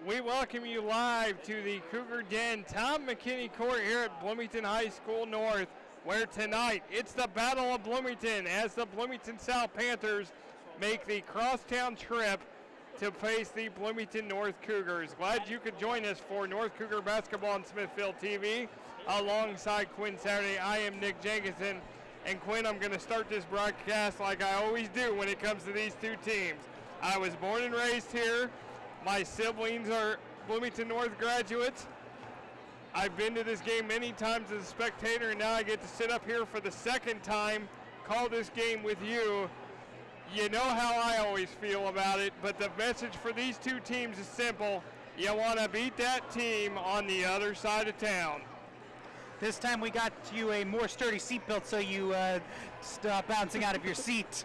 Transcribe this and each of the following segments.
We welcome you live to the Cougar Den Tom McKinney Court here at Bloomington High School North, where tonight it's the Battle of Bloomington as the Bloomington South Panthers make the crosstown trip to face the Bloomington North Cougars. Glad you could join us for North Cougar Basketball on Smithville TV. Alongside Quinn Saturday, I am Nick Jenkinson. And Quinn, I'm going to start this broadcast like I always do when it comes to these two teams. I was born and raised here. My siblings are Bloomington North graduates. I've been to this game many times as a spectator, and now I get to sit up here for the second time, call this game with you. You know how I always feel about it, but the message for these two teams is simple. You want to beat that team on the other side of town. This time we got you a more sturdy seatbelt so you stop bouncing out of your seat.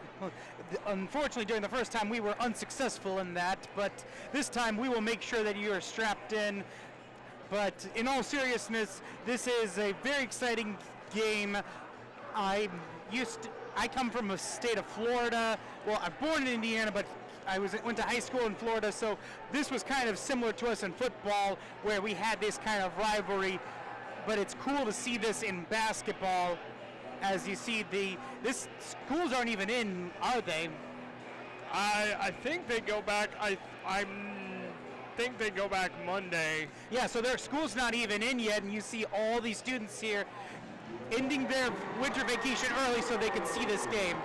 Unfortunately, during the first time we were unsuccessful in that, but this time we will make sure that you are strapped in. But in all seriousness, this is a very exciting game. I come from a state of Florida. Well, I'm born in Indiana, but I went to high school in Florida, so this was kind of similar to us in football, where we had this kind of rivalry. But it's cool to see this in basketball. As you see, this schools aren't even in, are they? I think they go back. I think they go back Monday. Yeah, so their school's not even in yet, and you see all these students here ending their winter vacation early so they can see this game.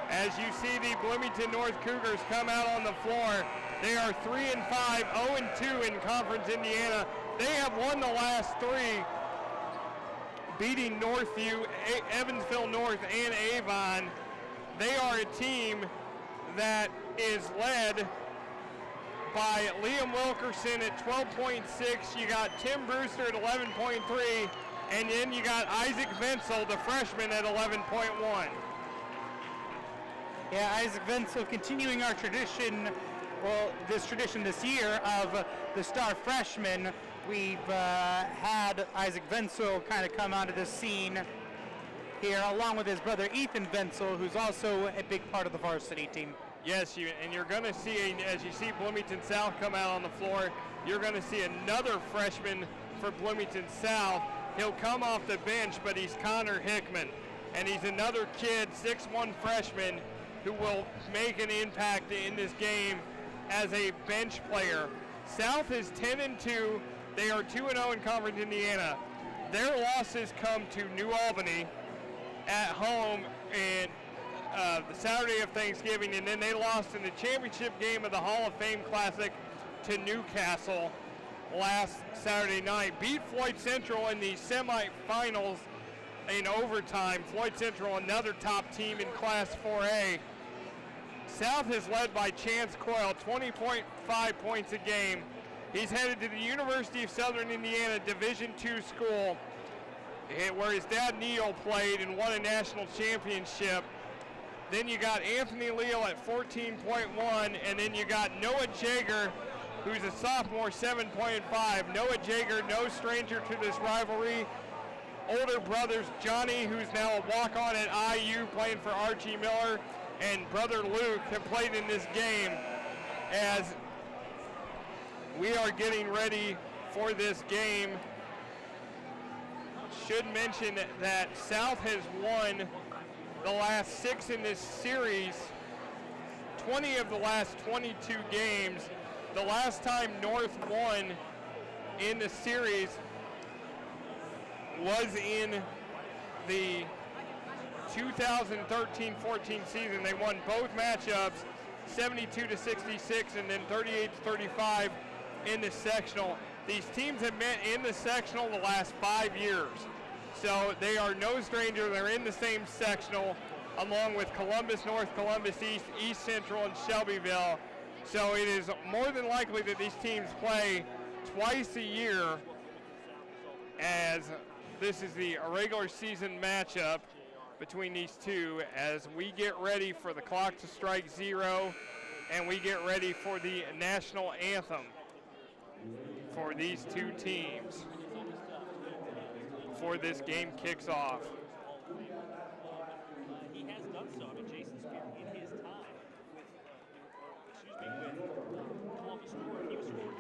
As you see the Bloomington North Cougars come out on the floor, they are 3-5, 0-2 in Conference Indiana. They have won the last three, beating Northview, Evansville North, and Avon. They are a team that is led by Liam Wilkerson at 12.6. You got Tim Brewster at 11.3, and then you got Isaac Venzel, the freshman, at 11.1. Yeah, Isaac Venzel continuing our tradition, well, this tradition this year of the star freshman. We've had Isaac Venzel kind of come onto the scene here, along with his brother Ethan Venzel, who's also a big part of the varsity team. Yes, and you're going to see, as you see Bloomington South come out on the floor, you're going to see another freshman for Bloomington South. He'll come off the bench, but he's Connor Hickman, and he's another kid, 6'1" freshman, who will make an impact in this game as a bench player. South is 10-2. They are 2-0 in Conference Indiana. Their losses come to New Albany at home in the Saturday of Thanksgiving, and then they lost in the championship game of the Hall of Fame Classic to Newcastle last Saturday night. Beat Floyd Central in the semifinals in overtime. Floyd Central, another top team in Class 4A. South is led by Chance Coyle, 20.5 points a game. He's headed to the University of Southern Indiana Division II school, where his dad Neil played and won a national championship. Then you got Anthony Leal at 14.1, and then you got Noah Jager, who's a sophomore, 7.5. Noah Jager, no stranger to this rivalry. Older brothers Johnny, who's now a walk-on at IU playing for Archie Miller, and brother Luke have played in this game. As we are getting ready for this game, should mention that South has won the last 6 in this series, 20 of the last 22 games. The last time North won in the series was in the 2013-14 season. They won both matchups, 72-66 and then 38-35 in the sectional. These teams have met in the sectional the last 5 years. So they are no stranger. They're in the same sectional, along with Columbus North, Columbus East, East Central, and Shelbyville. So it is more than likely that these teams play twice a year, as this is the regular season matchup between these two, as we get ready for the clock to strike 0 and we get ready for the national anthem for these two teams before this game kicks off. He has done so. I mean, Jason Spear in his time with Columbus North, he was scoring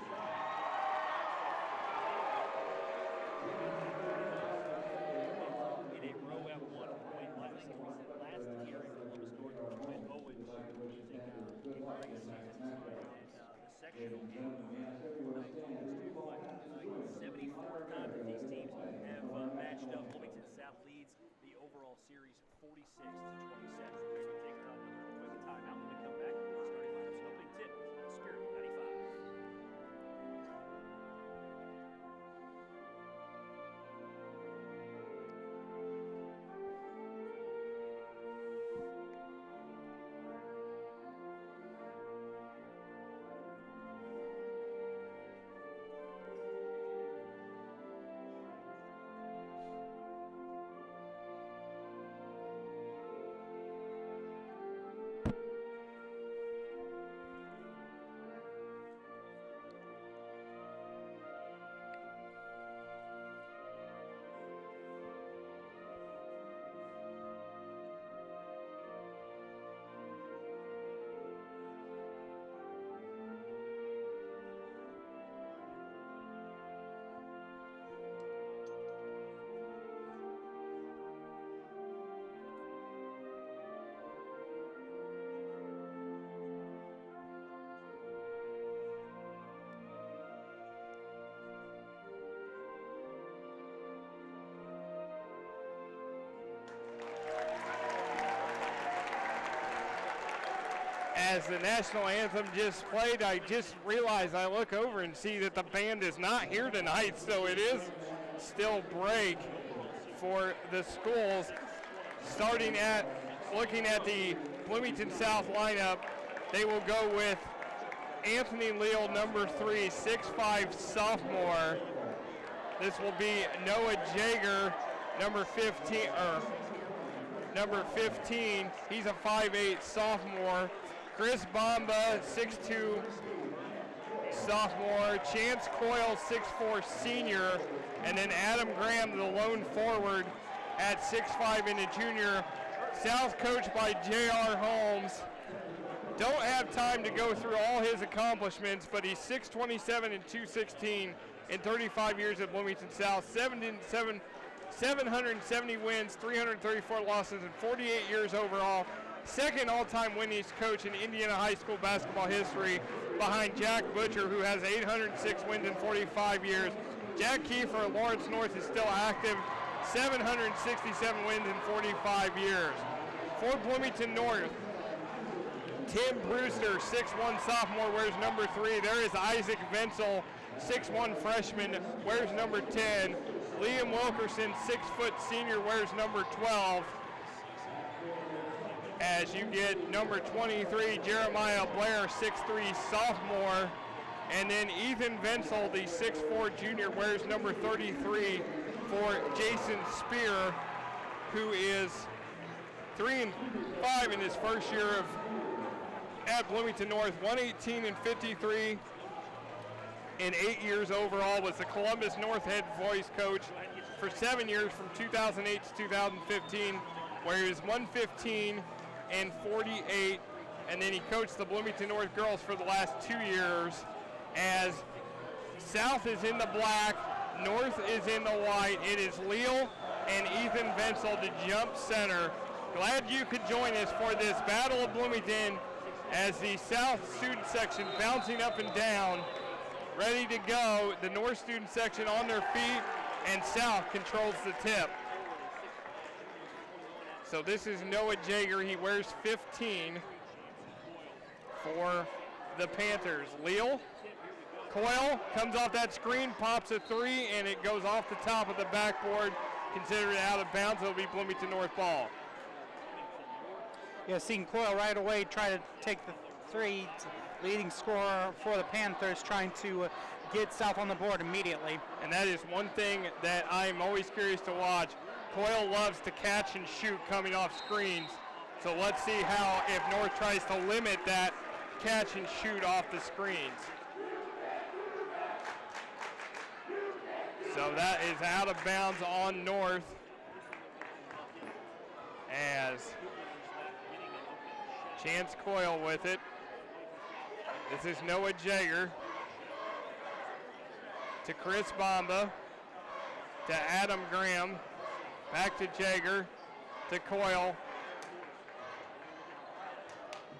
74th time that these teams have matched up. Bloomington South leads the overall series 46-27. We're going to take a quick timeout. When we come back, starting lineups and opening tip on Spirit 95. As the national anthem just played, I just realized I look over and see that the band is not here tonight, so it is still break for the schools. Looking at the Bloomington South lineup, they will go with Anthony Leal, number 3, 6'5" sophomore. This will be Noah Jager, number 15. He's a 5'8" sophomore. Chris Bamba, 6'2" sophomore. Chance Coyle, 6'4" senior. And then Adam Graham, the lone forward, at 6'5" and a junior. South coached by J.R. Holmes. Don't have time to go through all his accomplishments, but he's 6'27" and 216 in 35 years at Bloomington South. 770 wins, 334 losses, and 48 years overall. Second all-time winningest coach in Indiana high school basketball history, behind Jack Butcher, who has 806 wins in 45 years. Jack Kiefer at Lawrence North is still active, 767 wins in 45 years. For Bloomington North, Tim Brewster, 6'1" sophomore, wears number 3. There is Isaac Venzel, 6'1" freshman, wears number 10. Liam Wilkerson, 6' senior, wears number 12. As you get number 23, Jeremiah Blair, 6'3" sophomore. And then Ethan Venzel, the 6'4" junior, wears number 33 for Jason Spear, who is 3-5 in his first year at Bloomington North. 118 and 53 in 8 years overall. Was the Columbus North head voice coach for 7 years, from 2008 to 2015, where he was 115 and 48, and then he coached the Bloomington North girls for the last 2 years. As South is in the black, North is in the white. It is Leal and Ethan Venzel to jump center. Glad you could join us for this Battle of Bloomington, as the South student section bouncing up and down, ready to go. The North student section on their feet, and South controls the tip. So this is Noah Jager. He wears 15 for the Panthers. Leal, Coyle comes off that screen, pops a 3, and it goes off the top of the backboard. Considered out of bounds. It'll be Bloomington North ball. Yeah, seeing Coyle right away try to take the 3, leading scorer for the Panthers, trying to get South on the board immediately. And that is one thing that I'm always curious to watch. Coyle loves to catch and shoot coming off screens. So let's see how, if North tries to limit that catch and shoot off the screens. So that is out of bounds on North, as Chance Coyle with it. This is Noah Jager to Chris Bamba, to Adam Graham, back to Jager, to Coyle.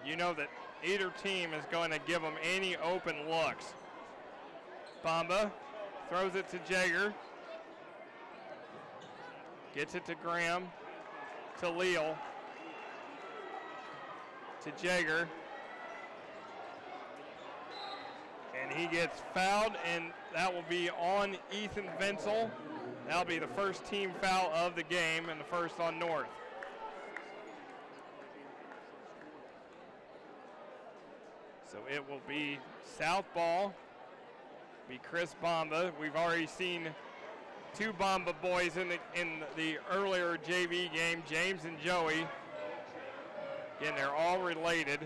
You know that Either team is going to give them any open looks. Bamba throws it to Jager. Gets it to Graham. To Leal. To Jager. And he gets fouled, and that will be on Ethan Venzel. That'll be the first team foul of the game and the first on North. So it will be South ball, be Chris Bamba. We've already seen two Bamba boys in the earlier JV game, James and Joey. Again, they're all related.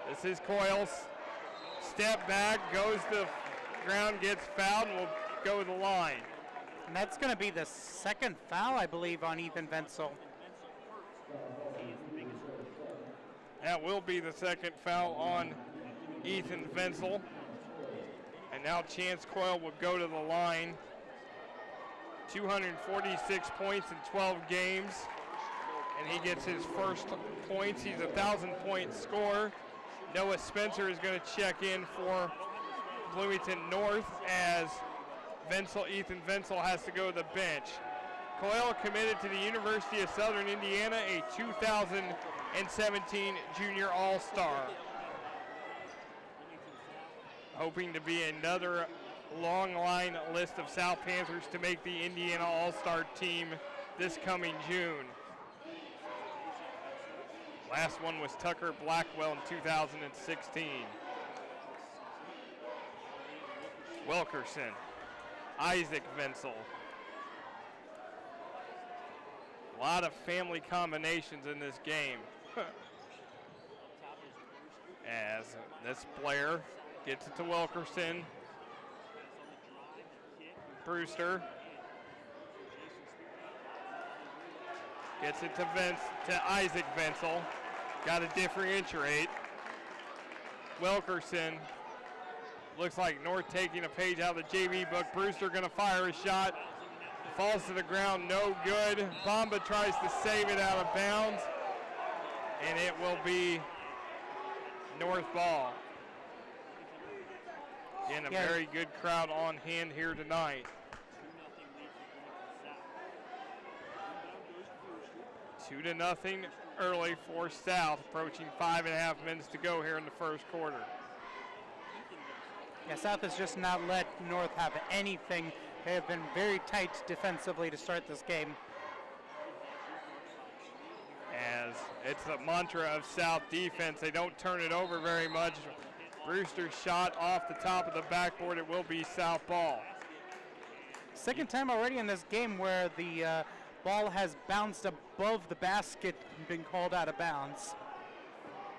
This is Coyle's step back, goes to ground, gets fouled, and will go to the line. And that's going to be the second foul, I believe, on Ethan Venzel. That will be the second foul on Ethan Venzel. And now Chance Coyle will go to the line. 246 points in 12 games. And he gets his first points. He's a 1,000-point scorer. Noah Spencer is going to check in for Bloomington North as Ethan Venzel has to go to the bench. Coyle committed to the University of Southern Indiana, a 2017 Junior All-Star. Hoping to be another long line list of South Panthers to make the Indiana All-Star team this coming June. Last one was Tucker Blackwell in 2016. Wilkerson, Isaac Venzel. A lot of family combinations in this game. As this Blair gets it to Wilkerson. Brewster gets it to Isaac Venzel. Got to differentiate. Wilkerson. Looks like North taking a page out of the JV book. Brewster going to fire a shot. Falls to the ground, no good. Bamba tries to save it out of bounds. And it will be North ball. Again, a very good crowd on hand here tonight. 2-0 early for South, approaching 5.5 minutes to go here in the first quarter. Yeah, South has just not let North have anything. They have been very tight defensively to start this game. As it's the mantra of South defense, they don't turn it over very much. Brewster's shot off the top of the backboard. It will be South ball. Second time already in this game where the ball has bounced above the basket and been called out of bounds.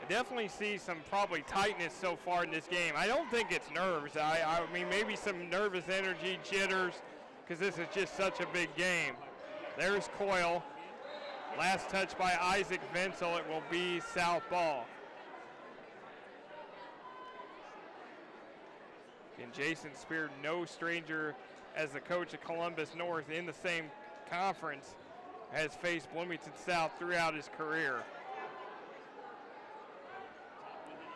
I definitely see some probably tightness so far in this game. I don't think it's nerves. I mean, maybe some nervous energy, jitters, because this is just such a big game. There's Coyle. Last touch by Isaac Venzel. It will be South ball. And Jason Spear, no stranger as the coach of Columbus North in the same conference, has faced Bloomington South throughout his career.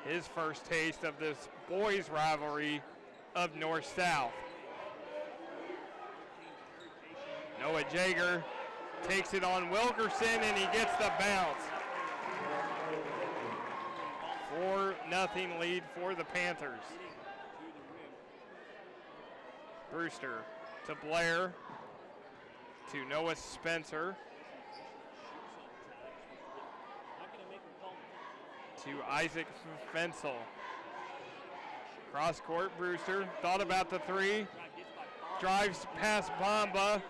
His first taste of this boys rivalry of North-South. Noah Jager takes it on Wilkerson and he gets the bounce. 4-0 lead for the Panthers. Brewster to Blair, to Noah Spencer, to Isaac Venzel. Cross court, Brewster thought about the three, drives past Bamba,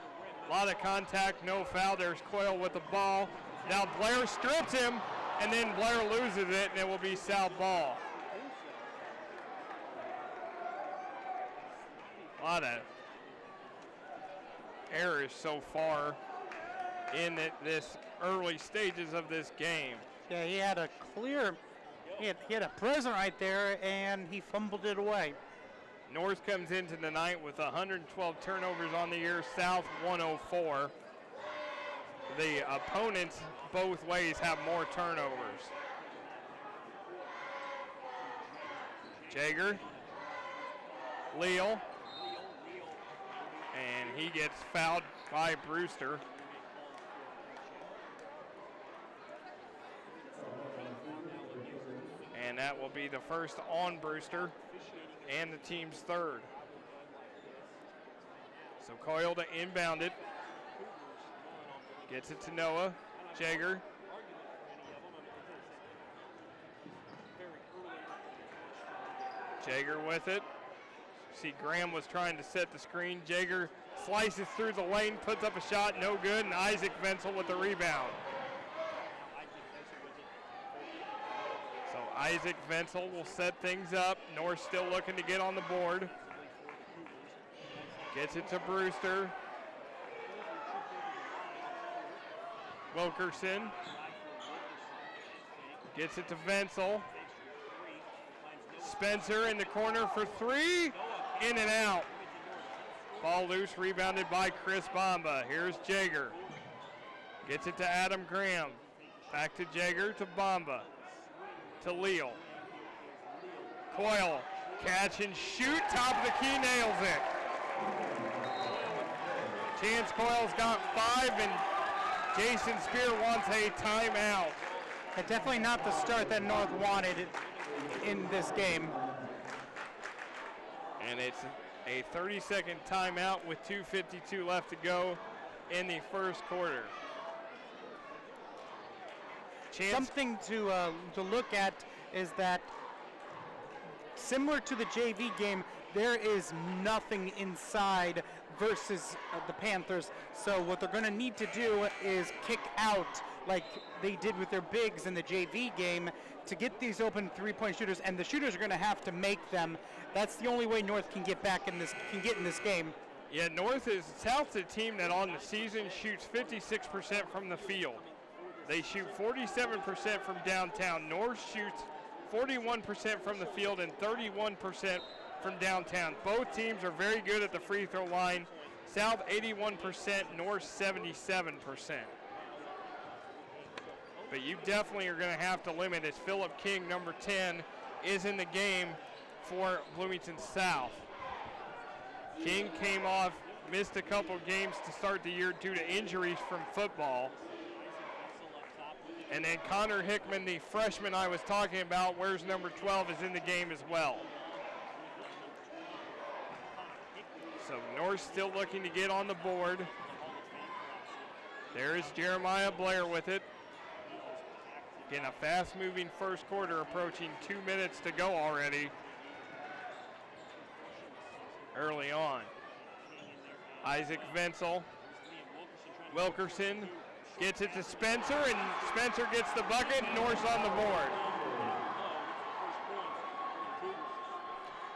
a lot of contact, no foul. There's Coyle with the ball. Now Blair strips him, and then Blair loses it, and it will be South ball. A lot of errors so far in this early stages of this game. Yeah, he had a clear, he had a present right there, and he fumbled it away. North comes into the night with 112 turnovers on the year, South 104. The opponents both ways have more turnovers. Jager, Leal, and he gets fouled by Brewster. And that will be the first on Brewster and the team's third. So Coyle to inbound it. Gets it to Noah. Jager. Jager with it. See, Graham was trying to set the screen. Jager slices through the lane, puts up a shot, no good, and Isaac Venzel with the rebound. So Isaac Venzel will set things up. North still looking to get on the board. Gets it to Brewster. Wilkerson. Gets it to Venzel. Spencer in the corner for three. In and out. Ball loose, rebounded by Chris Bamba. Here's Jager. Gets it to Adam Graham. Back to Jager, to Bamba. To Leal. Coyle, catch and shoot, top of the key, nails it. Chance Coyle's got 5, and Jason Spear wants a timeout. Definitely not the start that North wanted in this game. And it's a 30-second timeout with 2:52 left to go in the first quarter. Something to look at is that, similar to the JV game, there is nothing inside versus the Panthers. So what they're going to need to do is kick out like they did with their bigs in the JV game to get these open three-point shooters, and the shooters are going to have to make them. That's the only way North can get back in this game. Yeah, South's a team that on the season shoots 56% from the field. They shoot 47% from downtown. North shoots 41% from the field and 31% from downtown. Both teams are very good at the free throw line. South 81%, North 77%. But you definitely are going to have to limit, as Philip King, number 10, is in the game for Bloomington South. King came off, missed a couple games to start the year due to injuries from football. And then Connor Hickman, the freshman I was talking about, wears number 12, is in the game as well. So North still looking to get on the board. There is Jeremiah Blair with it. Again, a fast-moving first quarter, approaching 2 minutes to go already. Early on. Isaac Venzel. Wilkerson gets it to Spencer, and Spencer gets the bucket, and North's on the board.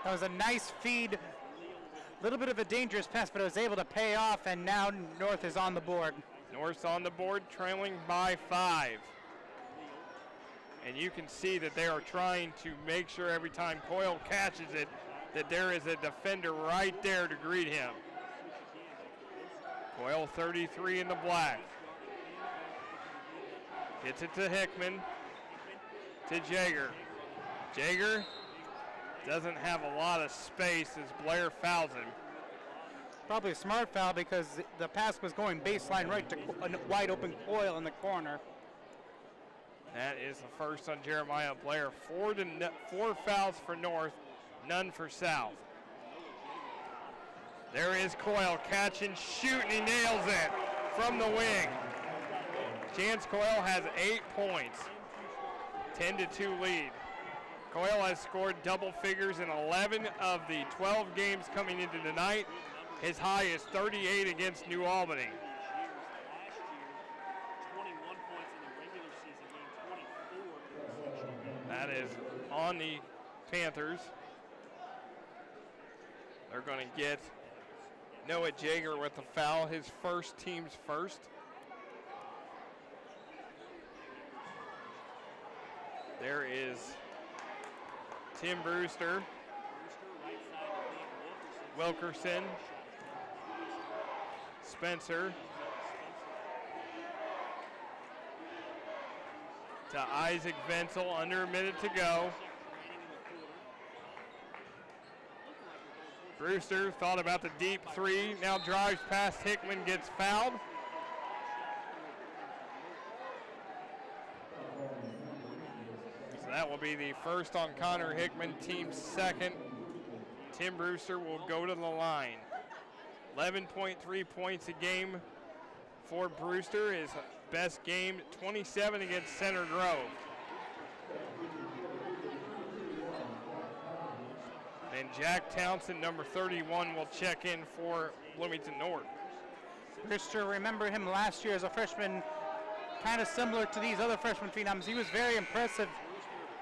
That was a nice feed. A little bit of a dangerous pass, but it was able to pay off, and now North is on the board. North's on the board, trailing by 5. And you can see that they are trying to make sure every time Coyle catches it that there is a defender right there to greet him. Coyle 33 in the black. Gets it to Hickman, to Jager. Jager doesn't have a lot of space as Blair fouls him. Probably a smart foul because the pass was going baseline right to a wide open Coyle in the corner. That is the first on Jeremiah Blair. 4 fouls for North, none for South. There is Coyle, catch and shoot, and he nails it from the wing. Chance Coyle has 8 points, 10-2 lead. Coyle has scored double figures in 11 of the 12 games coming into tonight. His high is 38 against New Albany. That is on the Panthers. They're going to get Noah Jager with the foul, his first, team's first. There is Tim Brewster, Wilkerson, Spencer, to Isaac Venzel, under a minute to go. Brewster thought about the deep three, now drives past Hickman, gets fouled. So that will be the first on Connor Hickman, team's second. Tim Brewster will go to the line. 11.3 points a game for Brewster, his best game, 27 against Center Grove. And Jack Townsend, number 31, will check in for Bloomington North. Brewster, remember him last year as a freshman, kind of similar to these other freshman phenoms. He was very impressive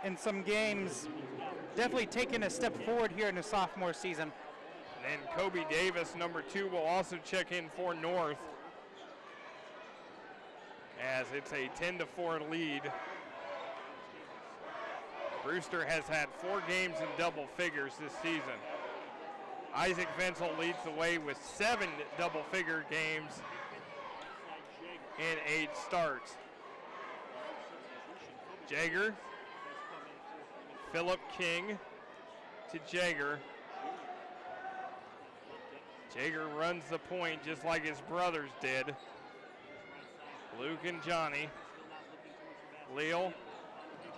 in some games. Definitely taking a step forward here in his sophomore season. And Kobe Davis, number 2, will also check in for North, as it's a 10-4 lead. Brewster has had 4 games in double figures this season. Isaac Venzel leads the way with 7 double-figure games in 8 starts. Jager, Philip King to Jager. Jager runs the point just like his brothers did. Luke and Johnny. Leal,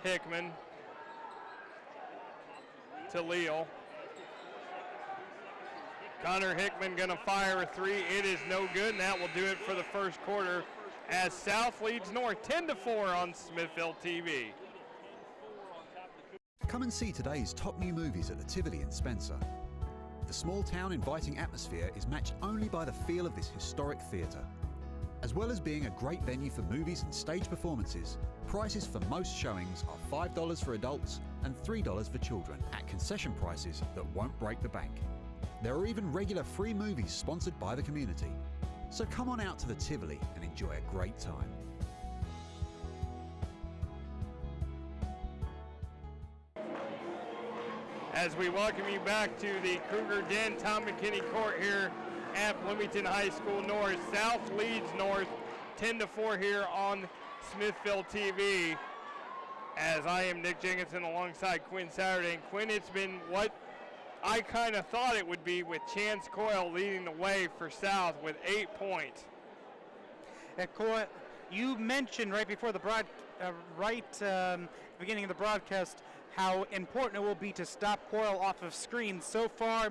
Hickman to Leal. Connor Hickman gonna fire a 3. It is no good, and that will do it for the first quarter as South leads North 10-4 on Smithville TV. Come and see today's top new movies at the Tivoli in Spencer. The small town inviting atmosphere is matched only by the feel of this historic theatre. As well as being a great venue for movies and stage performances, prices for most showings are $5 for adults and $3 for children at concession prices that won't break the bank. There are even regular free movies sponsored by the community. So come on out to the Tivoli and enjoy a great time. As we welcome you back to the Cougar Den, Tom McKinney Court here at Bloomington High School North. South leads North 10-4 here on Smithville TV. As I am Nick Jenkinson alongside Quinn Saturday. And Quinn, it's been what I kind of thought it would be, with Chance Coyle leading the way for South with 8 points. Coyle, you mentioned right before the beginning of the broadcast how important it will be to stop Coyle off of screens. So far,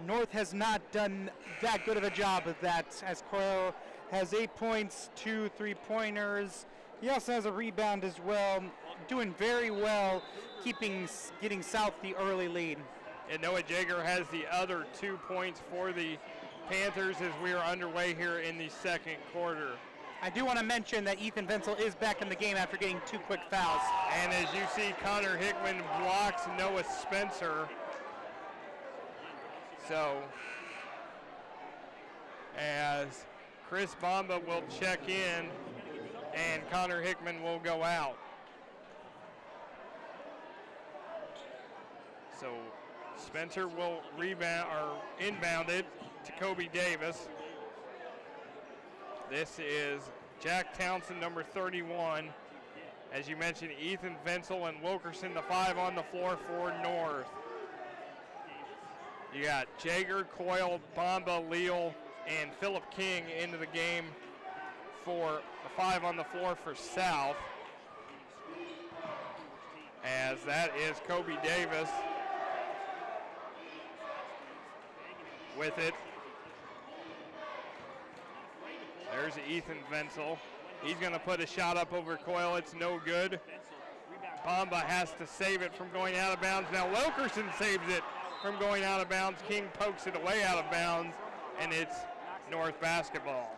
North has not done that good of a job of that, as Coyle has 8 points, 2 3-pointers. He also has a rebound as well, doing very well, getting South the early lead. And Noah Jager has the other 2 points for the Panthers as we are underway here in the second quarter. I do want to mention that Ethan Venzel is back in the game after getting 2 quick fouls. And as you see, Connor Hickman blocks Noah Spencer. So, as Chris Bomba will check in and Connor Hickman will go out. So Spencer will rebound or inbound it to Kobe Davis. This is Jack Townsend, number 31. As you mentioned, Ethan Venzel and Wilkerson, the 5 on the floor for North. You got Jager, Coyle, Bomba, Leal, and Philip King into the game for the 5 on the floor for South. As that is Kobe Davis with it. There's Ethan Venzel. He's going to put a shot up over Coyle. It's no good. Bomba has to save it from going out of bounds. Now Wilkerson saves it from going out of bounds. King pokes it away out of bounds, and it's North basketball.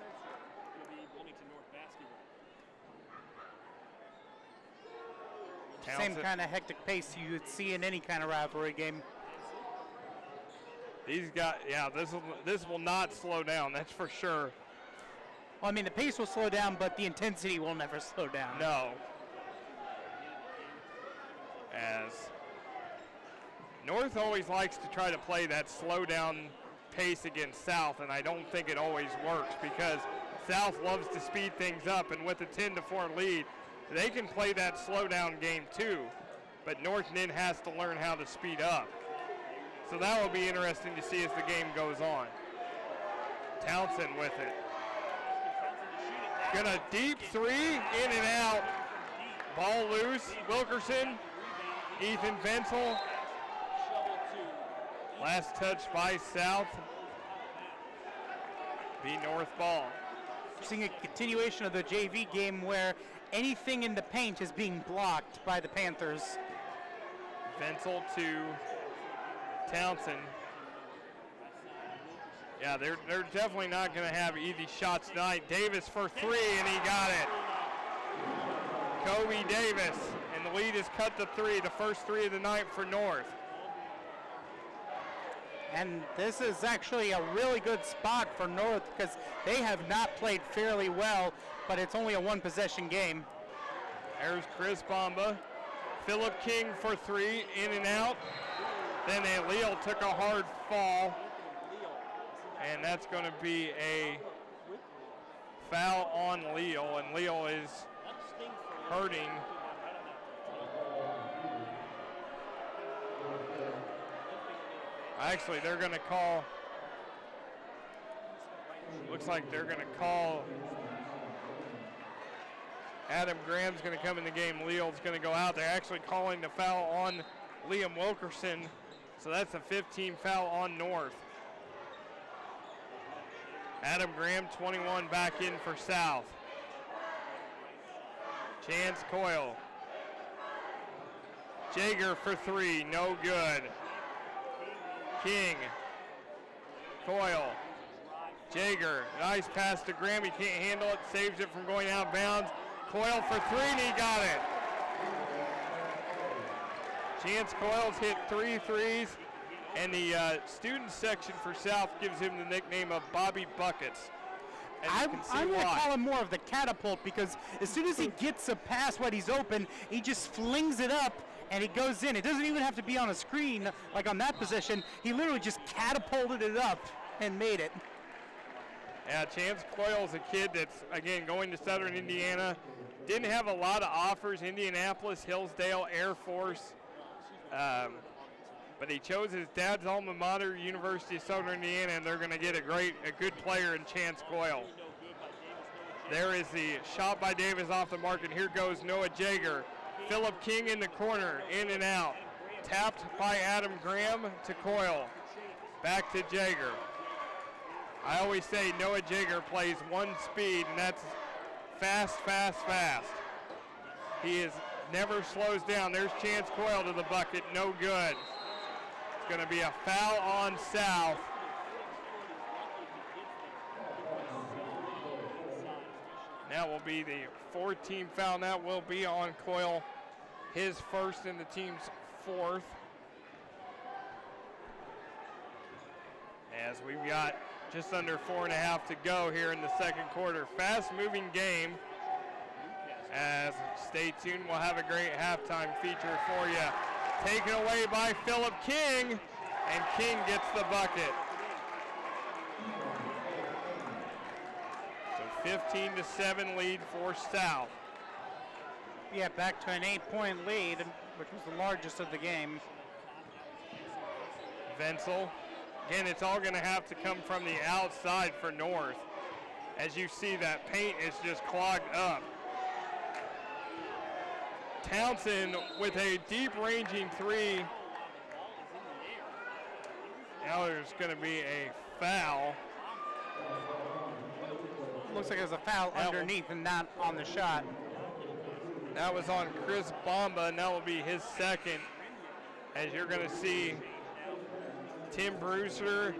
Same kind of hectic pace you would see in any kind of rivalry game. These guys, yeah, this will not slow down, that's for sure. Well, I mean, the pace will slow down, but the intensity will never slow down. No. As North always likes to try to play that slow down pace against South, and I don't think it always works because South loves to speed things up, and with a 10-4 lead, they can play that slow down game too, but North Nin has to learn how to speed up. So that will be interesting to see as the game goes on. Townsend with it. Gonna deep three, in and out. Ball loose, Wilkerson, Ethan Venzel. Last touch by South. Be North ball. Seeing a continuation of the JV game where anything in the paint is being blocked by the Panthers. Venzel to Townsend. Yeah, they're definitely not going to have easy shots tonight. Davis for three, and he got it. Kobe Davis, and the lead is cut to three, the first three of the night for North. And this is actually a really good spot for North because they have not played fairly well, but it's only a one-possession game. There's Chris Bamba. Philip King for three, in and out. Then Leal took a hard fall, and that's going to be a foul on Leal, and Leal is hurting. Actually, they're going to call, looks like they're going to call, Adam Graham's going to come in the game. Leal's going to go out. They're actually calling the foul on Liam Wilkerson, so that's a 15 foul on North. Adam Graham, 21, back in for South. Chance Coyle. Jager for three, no good. King, Coyle, Jager, nice pass to Graham. He can't handle it, saves it from going out of bounds. Coyle for three, and he got it. Chance Coyle's hit 3 threes, and the student section for South gives him the nickname of Bobby Buckets. And I'm going to call him more of the catapult because as soon as he gets a pass when he's open, he just flings it up and it goes in. It doesn't even have to be on a screen like on that position. He literally just catapulted it up and made it. Yeah, Chance Coyle's a kid that's, again, going to Southern Indiana. Didn't have a lot of offers, Indianapolis, Hillsdale, Air Force. But he chose his dad's alma mater, University of Southern Indiana, and they're going to get a good player in Chance Coyle. There is the shot by Davis off the mark, and here goes Noah Jager. Philip King in the corner, in and out. Tapped by Adam Graham to Coyle. Back to Jager. I always say Noah Jager plays one speed, and that's fast, fast, fast. He never slows down. There's Chance Coyle to the bucket, no good. It's going to be a foul on South. That will be the 14th foul, and that will be on Coyle, his first and the team's fourth. As we've got just under 4.5 to go here in the second quarter. Fast-moving game. As stay tuned, we'll have a great halftime feature for you. Taken away by Philip King, and King gets the bucket. So 15-7 lead for South. Yeah, back to an 8-point lead, which was the largest of the game. Venzel. Again, it's all going to have to come from the outside for North. As you see, that paint is just clogged up. Townsend with a deep-ranging three. Now there's going to be a foul. Looks like there's a foul underneath and not on the shot. That was on Chris Bamba, and that will be his second. As you're going to see Tim Brewster,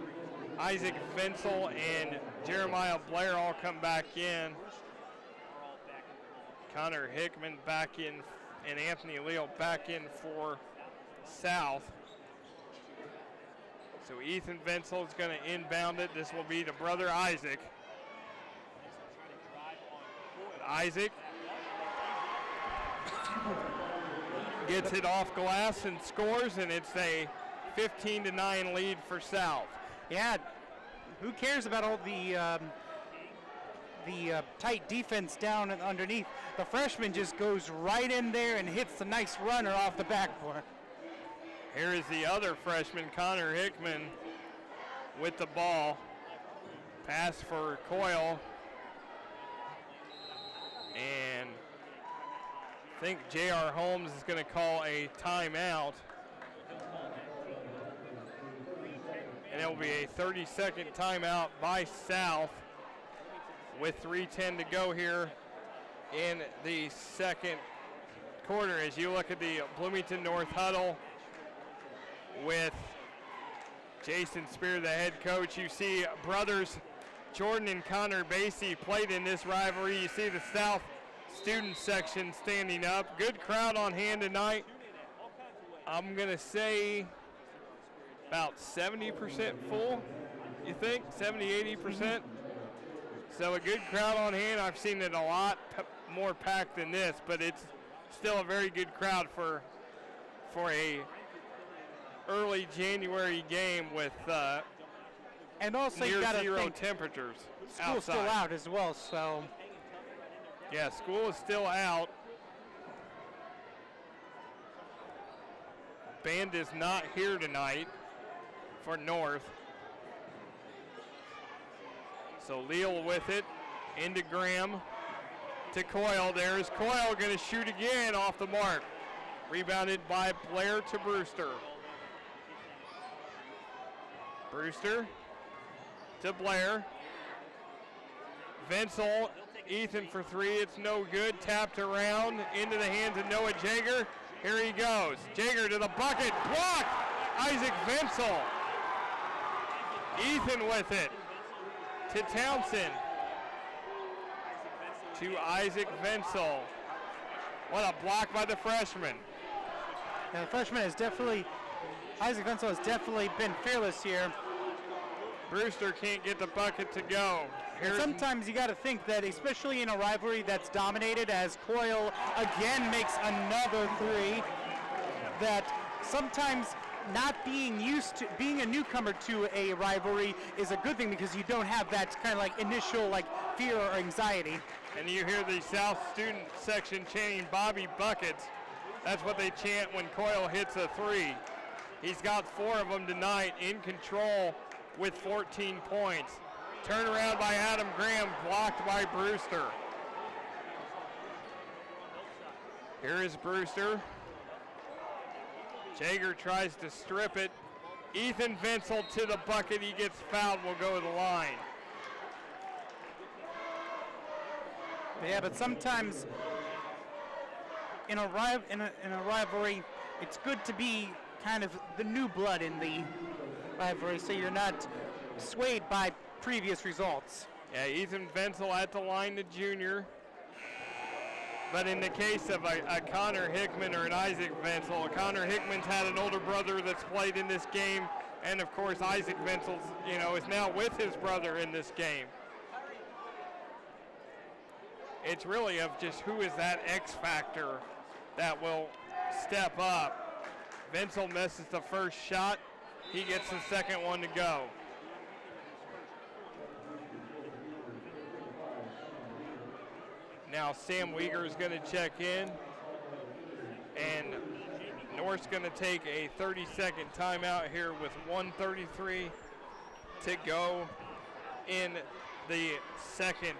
Isaac Venzel, and Jeremiah Blair all come back in. Connor Hickman back in, and Anthony Leal back in for South. So Ethan Venzel is going to inbound it. This will be to brother Isaac. Isaac gets it off glass and scores, and it's a 15-9 lead for South. Yeah, who cares about all the tight defense down and underneath? The freshman just goes right in there and hits the nice runner off the backboard. Here is the other freshman, Connor Hickman, with the ball. Pass for Coyle. And I think J.R. Holmes is going to call a timeout. And it will be a 30-second timeout by South with 3:10 to go here in the second quarter. As you look at the Bloomington North huddle with Jason Spear, the head coach, you see brothers Jordan and Connor Basie played in this rivalry. You see the South student section standing up. Good crowd on hand tonight. I'm going to say about 70% full, you think? 70, 80%? So a good crowd on hand. I've seen it a lot more packed than this, but it's still a very good crowd for a early January game with and also near you gotta zero think temperatures school's outside. still out as well, so Yeah, school is still out. Band is not here tonight for North. So Leal with it, into Graham, to Coyle. There's Coyle going to shoot again off the mark. Rebounded by Blair to Brewster. Brewster to Blair. Venzel, Ethan for three. It's no good. Tapped around into the hands of Noah Jager. Here he goes. Jager to the bucket. Blocked. Isaac Venzel. Ethan with it. To Townsend. To Isaac Venzel. What a block by the freshman. yeah, the freshman has definitely, Isaac Venzel has definitely been fearless here. Brewster can't get the bucket to go. And sometimes you got to think that, especially in a rivalry that's dominated, as Coyle again makes another three, that sometimes not being used to being a newcomer to a rivalry is a good thing, because you don't have that kind of like initial like fear or anxiety. And you hear the South student section chanting Bobby Buckets. That's what they chant when Coyle hits a three. He's got 4 of them tonight, in control with 14 points. Turnaround by Adam Graham, blocked by Brewster. Here is Brewster. Jager tries to strip it. Ethan Venzel to the bucket. He gets fouled, will go to the line. Yeah, but sometimes in a rivalry, it's good to be kind of the new blood in the rivalry, so you're not swayed by previous results. Yeah, Ethan Venzel at the line, the junior. But in the case of a Connor Hickman or an Isaac Venzel, Connor Hickman's had an older brother that's played in this game, and of course Isaac Venzel, is now with his brother in this game. It's really of just who is that X factor that will step up. Venzel misses the first shot. He gets the second one to go. Now Sam Weeger is going to check in, and North's going to take a 30-second timeout here with 1:33 to go in the second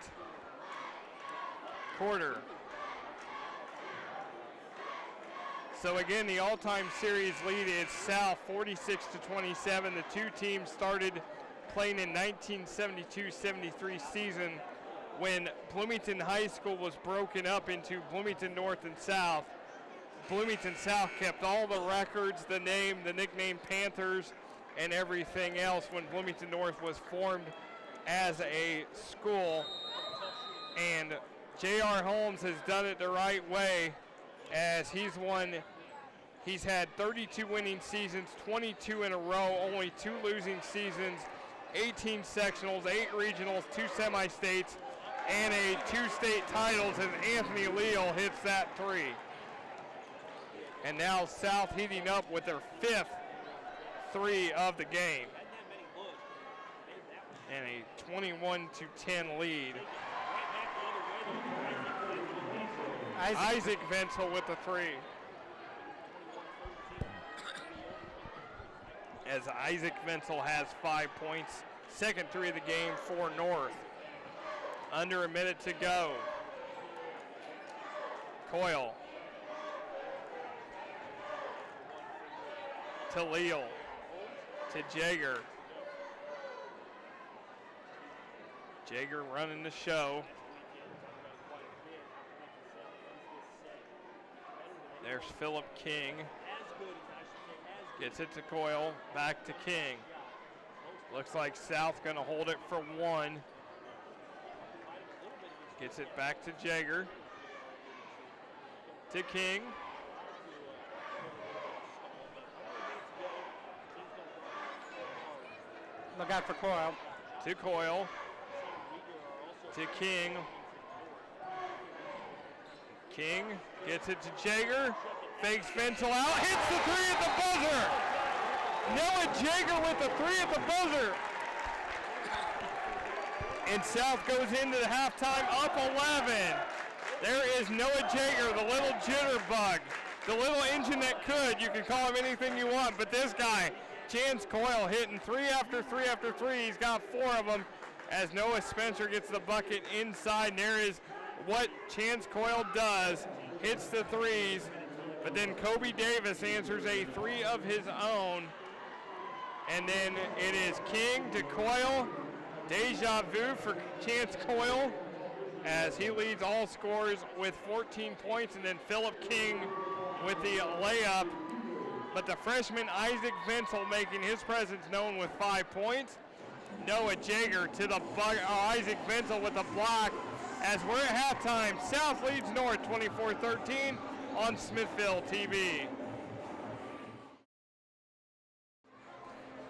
quarter. So again, the all-time series lead is South 46-27. The two teams started playing in 1972-73 season, when Bloomington High School was broken up into Bloomington North and South. Bloomington South kept all the records, the nickname Panthers, and everything else when Bloomington North was formed as a school. And J.R. Holmes has done it the right way, as he's had 32 winning seasons, 22 in a row, only 2 losing seasons, 18 sectionals, 8 regionals, 2 semi-states, and a 2 state titles as Anthony Leal hits that three. And now South heating up with their 5th three of the game. And a 21-10 lead. Isaac Venzel with the three. as Isaac Venzel has 5 points. Second three of the game for North. Under a minute to go. Coyle to Leal to Jaeger. Jaeger running the show. There's Philip King. Gets it to Coyle, back to King. Looks like South gonna hold it for one. Gets it back to Jaeger. To King. Look out for Coyle. To Coyle. To King. King gets it to Jaeger. Fakes Venzel out. Hits the three at the buzzer. Noah Jaeger with the three at the buzzer. And South goes into the halftime up 11. There is Noah Jaeger, the little jitterbug, the little engine that could. You can call him anything you want, but this guy, Chance Coyle, hitting three after three after three. He's got 4 of them as Noah Spencer gets the bucket inside. And there is what Chance Coyle does, hits the threes, but then Kobe Davis answers a 3 of his own. And then it is King to Coyle. Deja vu for Chance Coyle as he leads all scorers with 14 points, and then Philip King with the layup. But the freshman Isaac Venzel making his presence known with 5 points. Noah Jaeger to the Isaac Venzel with a block as we're at halftime. South leads North 24-13 on Smithville TV.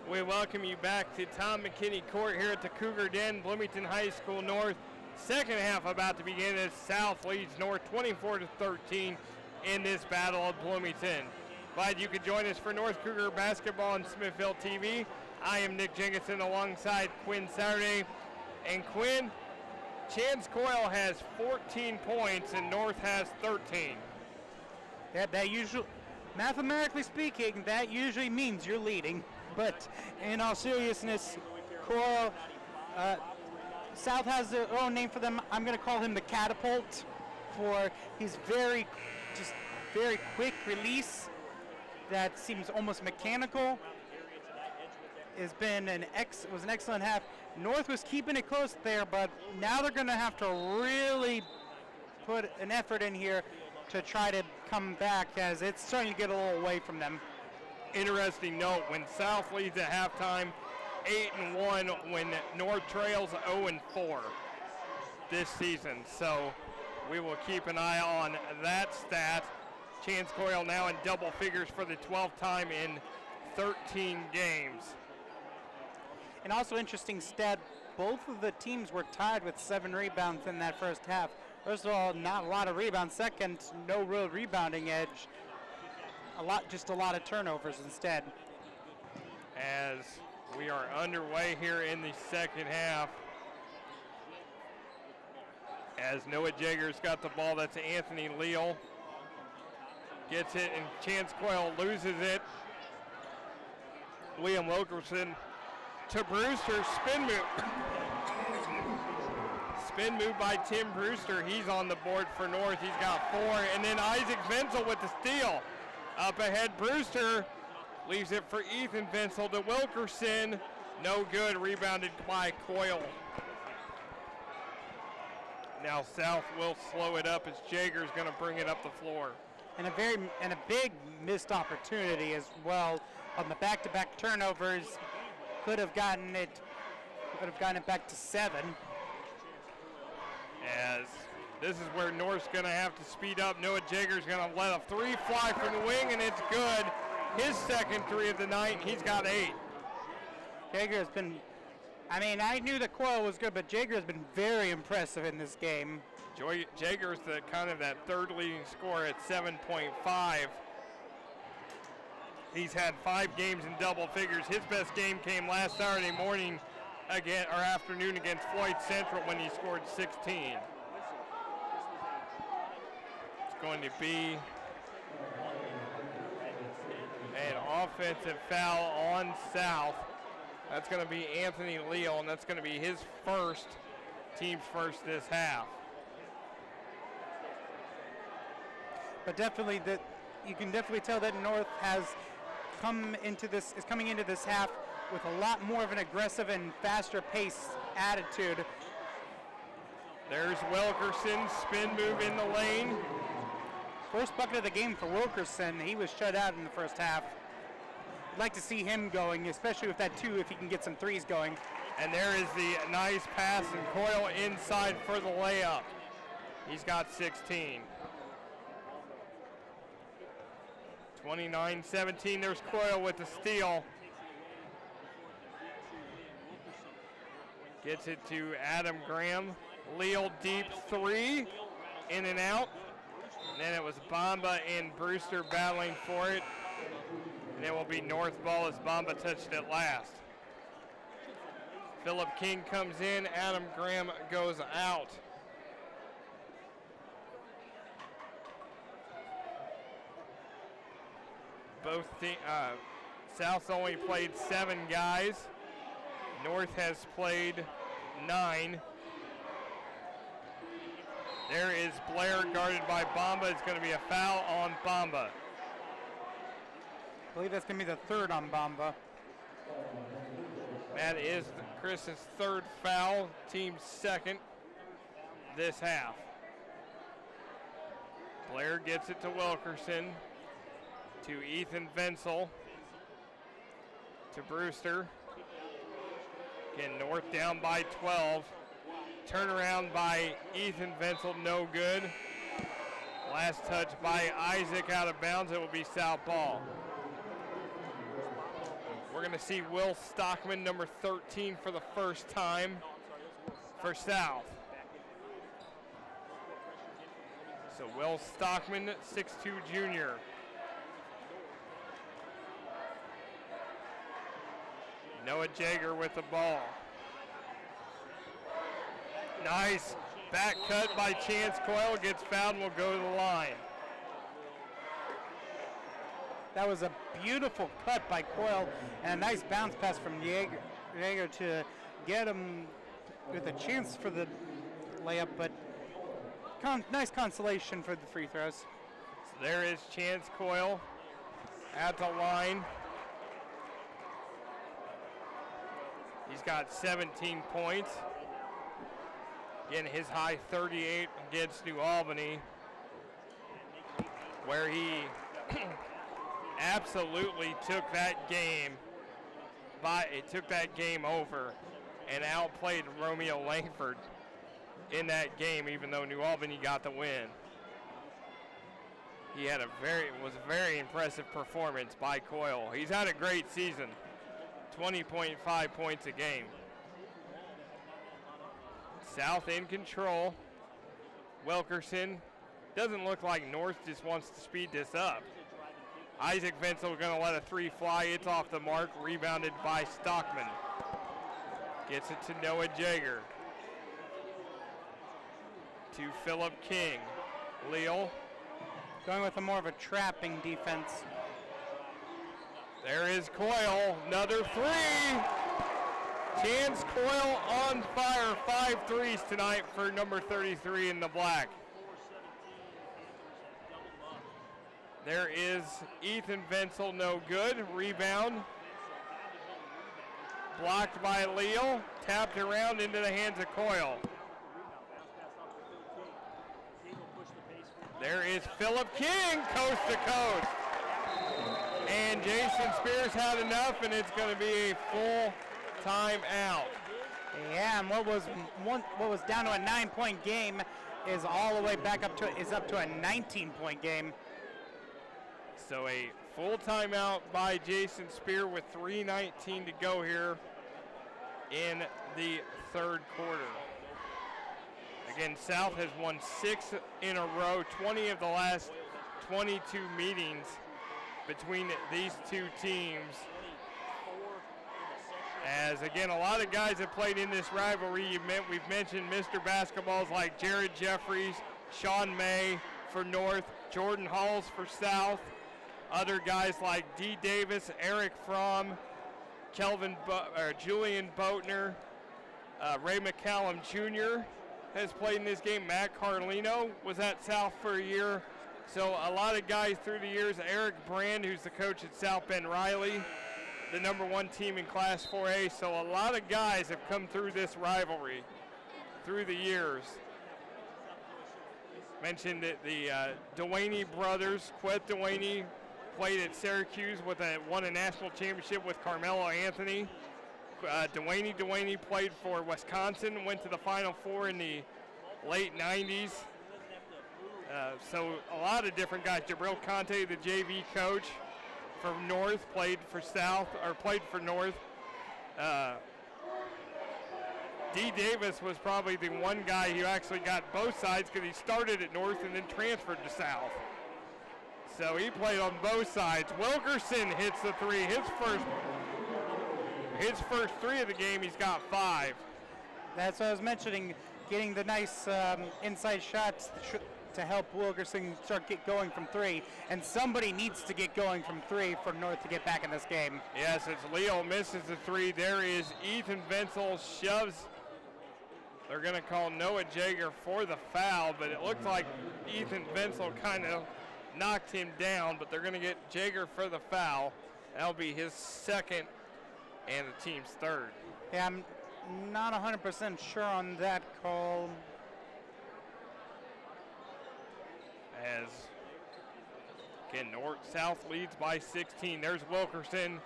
We welcome you back to Tom McKinney Court here at the Cougar Den, Bloomington High School North. Second half about to begin as South leads North 24-13 in this battle of Bloomington. Glad you could join us for North Cougar basketball on Smithville TV. I am Nick Jenkinson alongside Quinn Saturday. And Quinn, Chance Coyle has 14 points and North has 13. That usually, mathematically speaking, that usually means you're leading. But in all seriousness, Coyle, South has their own name for them. I'm going to call him the Catapult for his very quick release that seems almost mechanical. It was an excellent half. North was keeping it close there, but now they're going to have to really put an effort in here to try to come back as it's starting to get a little away from them. Interesting note, when South leads at halftime 8-1, when North trails 0-4 this season. So we will keep an eye on that stat. Chance Coyle now in double figures for the 12th time in 13 games. And also interesting stat, both of the teams were tied with 7 rebounds in that first half. First of all, not a lot of rebounds. Second, no real rebounding edge. Just a lot of turnovers instead. As we are underway here in the second half. As Noah Jaeger's got the ball, that's Anthony Leal. Gets it, and Chance Coyle loses it. Liam Wilkerson to Brewster, spin move. Spin move by Tim Brewster. He's on the board for North. He's got 4. And then Isaac Venzel with the steal. Up ahead, Brewster leaves it for Ethan Venzel to Wilkerson. No good, rebounded by Coyle. Now South will slow it up as Jaeger's going to bring it up the floor. And a big missed opportunity as well on the back-to-back turnovers. Could have gotten it back to 7. As this is where North's going to have to speed up. Noah Jaeger's going to let a 3 fly from the wing, and it's good. His second 3 of the night, he's got 8. Jaeger has been, I knew that Coyle was good, but Jaeger has been very impressive in this game. Jaeger's the kind of that third leading scorer at 7.5. He's had 5 games in double figures. His best game came last Saturday morning afternoon against Floyd Central when he scored 16. It's going to be an offensive foul on South. That's going to be Anthony Leal, and that's going to be his first, team's first this half. But definitely, you can definitely tell that North is coming into this half with a lot more of an aggressive and faster pace attitude. There's Wilkerson, spin move in the lane. First bucket of the game for Wilkerson. He was shut out in the first half. I'd like to see him going, especially with that two, if he can get some threes going. And there is the nice pass, and Coyle inside for the layup. He's got 16. 29-17, there's Coyle with the steal. Gets it to Adam Graham. Leal deep three, in and out. And then it was Bamba and Brewster battling for it. And it will be North ball as Bamba touched it last. Philip King comes in, Adam Graham goes out. South's only played 7 guys. North has played 9. There is Blair guarded by Bamba. It's going to be a foul on Bamba. I believe that's going to be the third on Bamba. That is Chris's third foul, team's second this half. Blair gets it to Wilkerson, to Ethan Venzel, to Brewster. Again, North down by 12. Turnaround by Ethan Venzel, no good. Last touch by Isaac out of bounds. It will be South ball. We're going to see Will Stockman, number 13, for the first time for South. So Will Stockman, 6'2" junior. Noah Jager with the ball. Nice back cut by Chance Coyle. Gets fouled and will go to the line. That was a beautiful cut by Coyle and a nice bounce pass from Jaeger to get him with a chance for the layup, but nice consolation for the free throws. So there is Chance Coyle at the line. He's got 17 points. Again, his high 38 against New Albany, where he absolutely took that game over and outplayed Romeo Langford in that game, even though New Albany got the win. He had was a very impressive performance by Coyle. He's had a great season, 20.5 points a game. South in control. Wilkerson. Doesn't look like North just wants to speed this up. Isaac Venzel going to let a three fly. It's off the mark. Rebounded by Stockman. Gets it to Noah Jager. To Philip King. Leal. Going with more of a trapping defense. There is Coyle. Another three. Chance Coyle on fire. 5 threes tonight for number 33 in the black. There is Ethan Venzel, no good. Rebound. Blocked by Leal. Tapped around into the hands of Coyle. There is Philip King, coast to coast. And Jason Spears had enough, and it's going to be a full timeout. Yeah, and what was down to a 9-point game is all the way back up to a 19-point game. So a full timeout by Jason Spear with 3:19 to go here in the third quarter. Again, South has won 6 in a row, 20 of the last 22 meetings between these two teams. As again, a lot of guys have played in this rivalry. We've mentioned Mr. Basketballs like Jared Jeffries, Sean May for North, Jordan Halls for South. Other guys like D. Davis, Eric Fromm, Julian Boatner, Ray McCallum Jr. has played in this game. Matt Carlino was at South for a year. So a lot of guys through the years. Eric Brand, who's the coach at South Bend Riley, the #1 team in Class 4A. So a lot of guys have come through this rivalry through the years. Mentioned that the Dewaney brothers, Queth Dewaney, played at Syracuse won a national championship with Carmelo Anthony. Dewaney played for Wisconsin, went to the Final Four in the late 90s. So a lot of different guys. Jabril Conte, the JV coach for North, played for North. D. Davis was probably the one guy who actually got both sides because he started at North and then transferred to South. So he played on both sides. Wilkerson hits the three. His first three of the game, he's got 5. That's what I was mentioning, getting the nice inside shots to help Wilkerson get going from 3. And somebody needs to get going from 3 for North to get back in this game. Yes, as Leo misses the 3, there is Ethan Venzel shoves. They're going to call Noah Jager for the foul, but it looks like Ethan Venzel kind of knocked him down, but they're going to get Jager for the foul. That'll be his second and the team's third. Yeah, I'm not 100% sure on that call. As, again, South leads by 16. There's Wilkerson,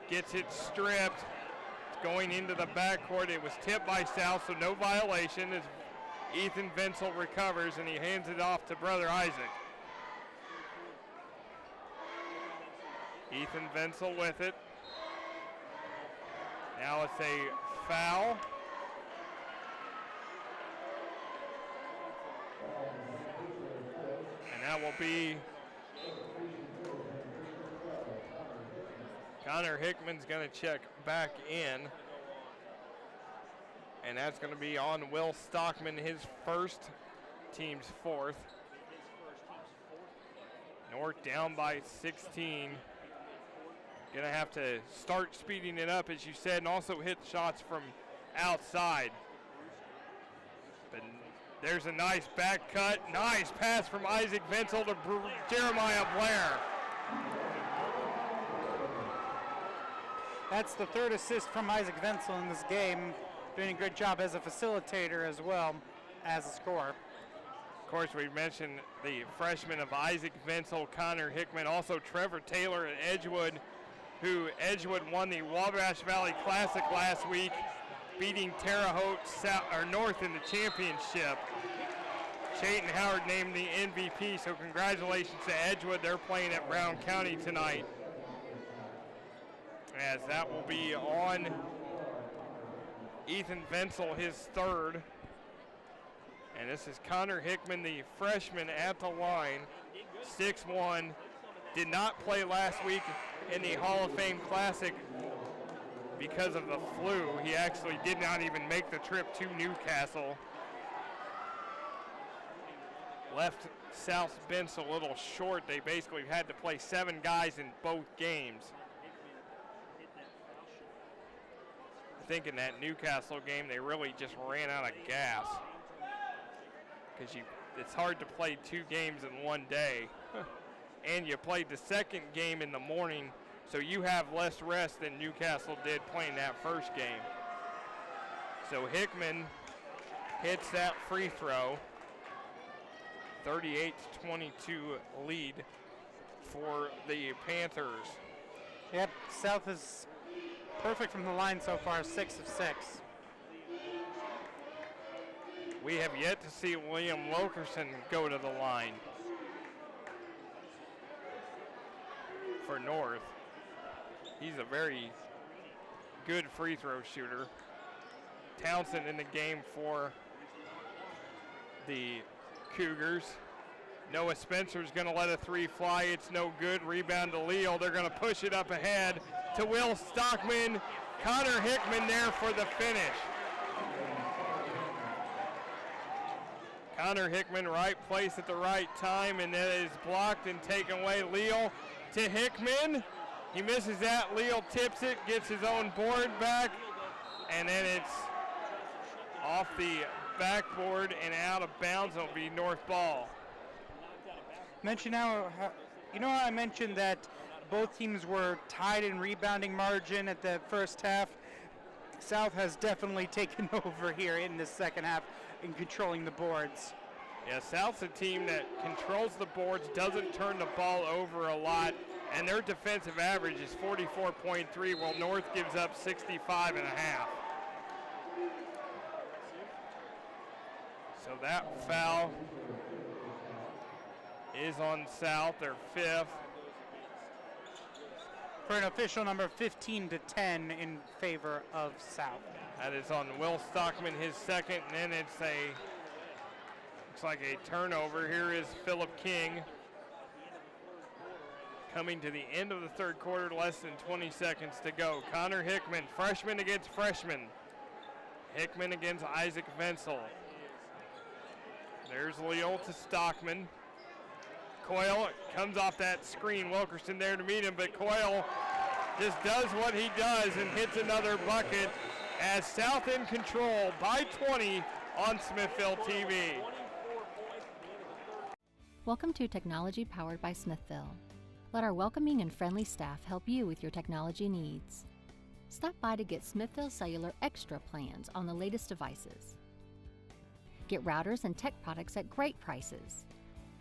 gets it stripped. Going into the backcourt. It was tipped by South, so no violation as Ethan Venzel recovers and he hands it off to brother Isaac. Ethan Venzel with it. Now it's a foul. And that will be Connor Hickman's going to check back in. And that's going to be on Will Stockman, his first, team's 4th. North down by 16. Going to have to start speeding it up, as you said, and also hit shots from outside. But there's a nice back cut. Nice pass from Isaac Venzel to Jeremiah Blair. That's the 3rd assist from Isaac Venzel in this game, doing a good job as a facilitator as well as a scorer. Of course, we mentioned the freshman of Isaac Venzel, Connor Hickman, also Trevor Taylor at Edgewood, who Edgewood won the Wabash Valley Classic last week, beating Terre Haute North in the championship. Chayton Howard named the MVP, so congratulations to Edgewood. They're playing at Brown County tonight. As that will be on Ethan Venzel, his 3rd. And this is Connor Hickman, the freshman at the line, 6'1", did not play last week in the Hall of Fame Classic because of the flu. He actually did not even make the trip to Newcastle. Left South bench a little short. They basically had to play 7 guys in both games. I think in that Newcastle game, they really just ran out of gas. Because it's hard to play 2 games in one day. And you played the second game in the morning, so you have less rest than Newcastle did playing that first game. So Hickman hits that free throw. 38-22 lead for the Panthers. Yep, South is perfect from the line so far, 6 of 6. We have yet to see William Wilkerson go to the line for North. He's a very good free throw shooter. Townsend in the game for the Cougars. Noah Spencer's going to let a 3 fly. It's no good. Rebound to Leal. They're going to push it up ahead to Will Stockman. Connor Hickman there for the finish. Connor Hickman, right place at the right time, and that is blocked and taken away. Leal to Hickman. He misses that. Leal tips it, gets his own board back, and then it's off the backboard and out of bounds. It'll be North ball. Mention how I mentioned that both teams were tied in rebounding margin at the first half. South has definitely taken over here in the second half in controlling the boards. Yeah, South's a team that controls the boards, doesn't turn the ball over a lot, and their defensive average is 44.3, while North gives up 65 and a half. So that foul is on South, their fifth. For an official number 15-10 in favor of South. That is on Will Stockman, his second, and then it's looks like a turnover. Here is Philip King. Coming to the end of the third quarter, less than 20 seconds to go. Connor Hickman, freshman against freshman. Hickman against Isaac Venzel. There's Leal to Stockman. Coyle comes off that screen. Wilkerson there to meet him, but Coyle just does what he does and hits another bucket as South in control by 20 on Smithville TV. Welcome to Technology Powered by Smithville. Let our welcoming and friendly staff help you with your technology needs. Stop by to get Smithville Cellular Extra plans on the latest devices. Get routers and tech products at great prices.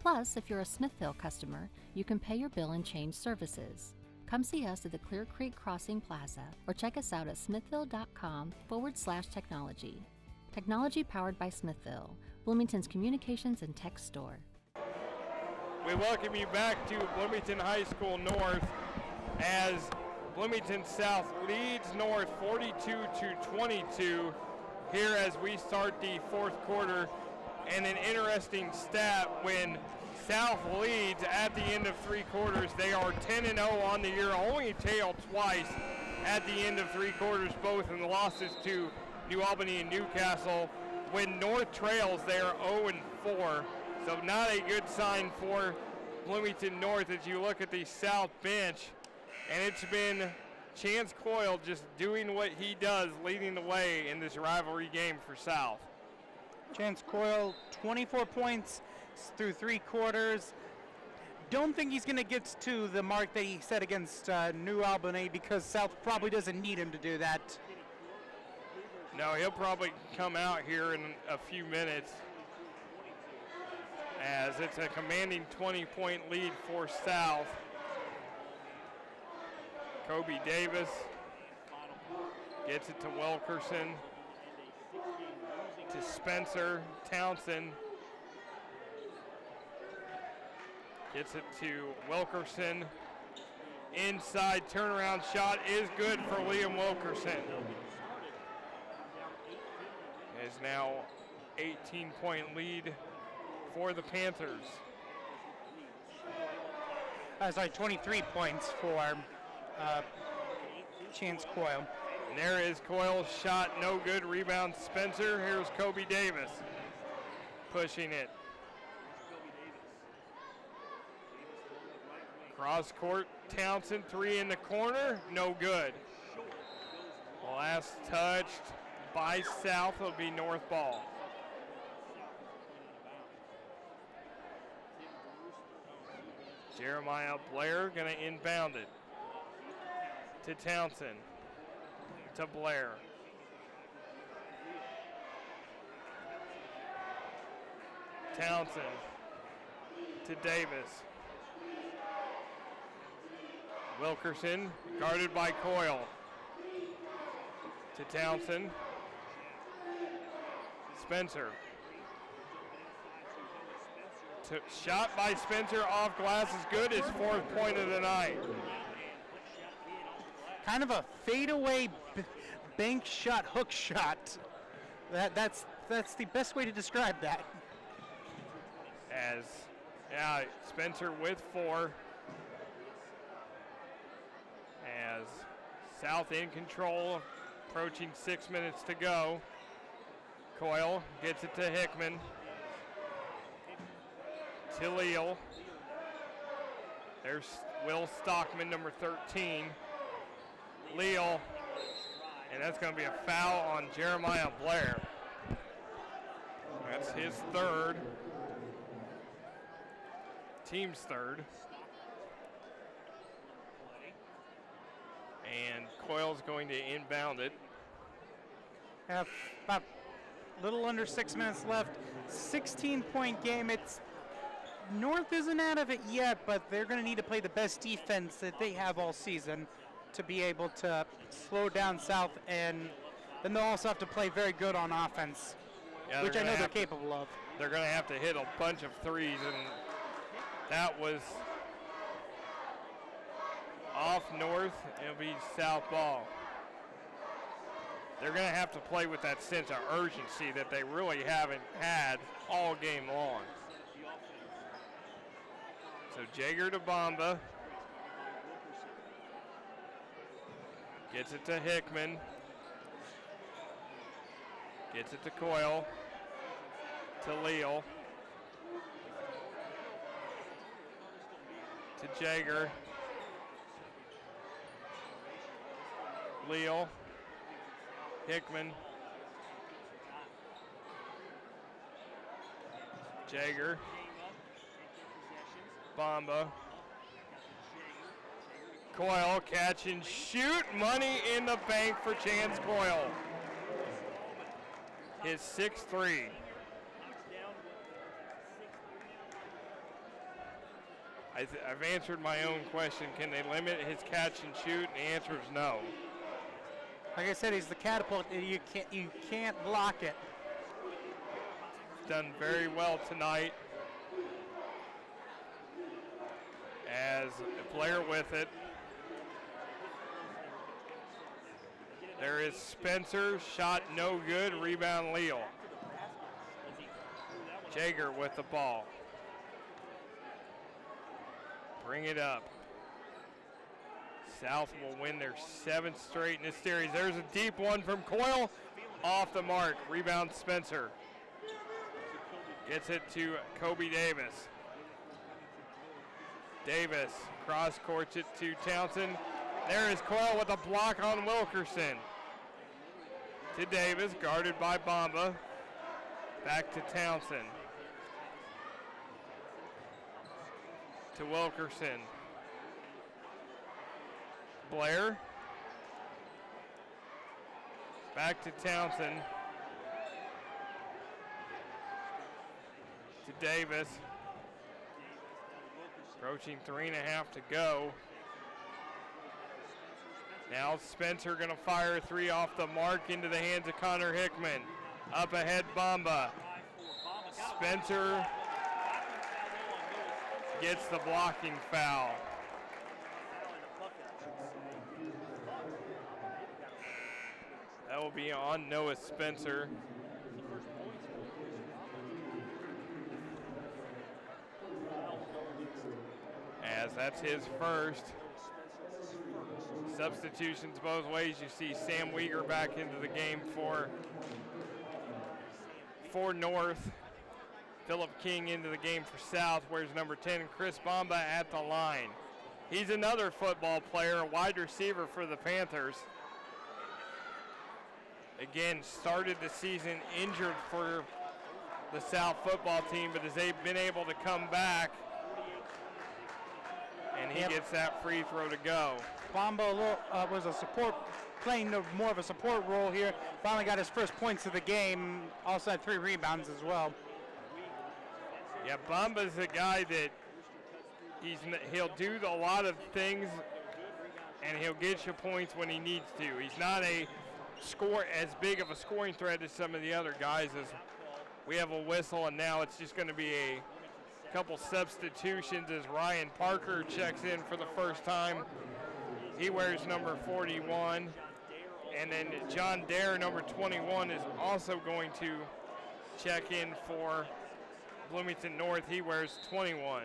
Plus, if you're a Smithville customer, you can pay your bill and change services. Come see us at the Clear Creek Crossing Plaza or check us out at smithville.com/technology. Technology powered by Smithville, Bloomington's communications and tech store. We welcome you back to Bloomington High School North as Bloomington South leads North 42-22 here as we start the fourth quarter. And an interesting stat, when South leads at the end of three quarters, they are 10-0 on the year, only tailed twice at the end of three quarters, both in the losses to New Albany and Newcastle. When North trails, they are 0-4, so not a good sign for Bloomington North as you look at the South bench. And it's been Chance Coyle just doing what he does, leading the way in this rivalry game for South. Chance Coyle, 24 points through three quarters. Don't think he's going to get to the mark that he set against New Albany because South probably doesn't need him to do that. No, he'll probably come out here in a few minutes as it's a commanding 20-point lead for South. Kobe Davis gets it to Wilkerson. To Spencer Townsend. Gets it to Wilkerson. Inside turnaround shot is good for Liam Wilkerson. It is now 18-point lead for the Panthers. 23 points for Chance Coyle. And there is Coyle's shot, no good. Rebound Spencer. Here's Kobe Davis pushing it. Cross court, Townsend, three in the corner, no good. Last touched by South, it'll be North ball. Jeremiah Blair gonna inbound it to Townsend. To Blair. Townsend to Davis. Wilkerson guarded by Coyle. To Townsend. Spencer. Shot by Spencer off glass is good. His fourth point of the night. Kind of a fadeaway bank shot, hook shot. That's the best way to describe that. Spencer with four. As South in control, approaching 6 minutes to go. Coyle gets it to Hickman. To Leal. There's Will Stockman, number 13. Leal, and that's going to be a foul on Jeremiah Blair. That's his third. Team's third. And Coyle's going to inbound it. Have about a little under 6 minutes left. 16-point game. It's North isn't out of it yet, but they're going to need to play the best defense that they have all season to be able to slow down South, and then they'll also have to play very good on offense, Yeah, which I know they're capable of. They're going to have to hit a bunch of threes, and that was off North. It'll be South ball. They're going to have to play with that sense of urgency that they really haven't had all game long. So Jager to Bomba. Gets it to Hickman. Gets it to Coyle. To Leal. To Jager. Leal. Hickman. Jager. Bomba. Coyle, catch and shoot. Money in the bank for Chance Coyle. His 6-3. I've answered my own question. Can they limit his catch and shoot? And the answer is no. Like I said, he's the catapult. You can't block it. Done very well tonight. As Blair with it. There is Spencer, shot no good, rebound Leal. Jager with the ball. Bring it up. South will win their 7th straight in this series. There's a deep one from Coyle. Off the mark. Rebound Spencer. Gets it to Kobe Davis. Davis cross-courts it to Townsend. There is Coyle with a block on Wilkerson. To Davis, guarded by Bomba. Back to Townsend. To Wilkerson. Blair. Back to Townsend. To Davis. Approaching 3.5 to go. Now Spencer gonna fire a three off the mark into the hands of Connor Hickman. Up ahead, Bomba. Spencer gets the blocking foul. That will be on Noah Spencer. As that's his first. Substitutions both ways. You see Sam Weegar back into the game for North. Philip King into the game for South. Where's number 10, Chris Bomba at the line. He's another football player, a wide receiver for the Panthers. Again, started the season injured for the South football team, but as they've been able to come back, and he gets that free throw to go. Bomba was a support, playing more of a support role here. Finally got his first points of the game. Also had 3 rebounds as well. Yeah, Bomba's a guy that he'll do a lot of things, and he'll get you points when he needs to. He's not as big of a scoring threat as some of the other guys. As we have a whistle, and now it's just going to be a couple substitutions as Ryan Parker checks in for the first time. He wears number 41. And then John Dare, number 21, is also going to check in for Bloomington North. He wears 21.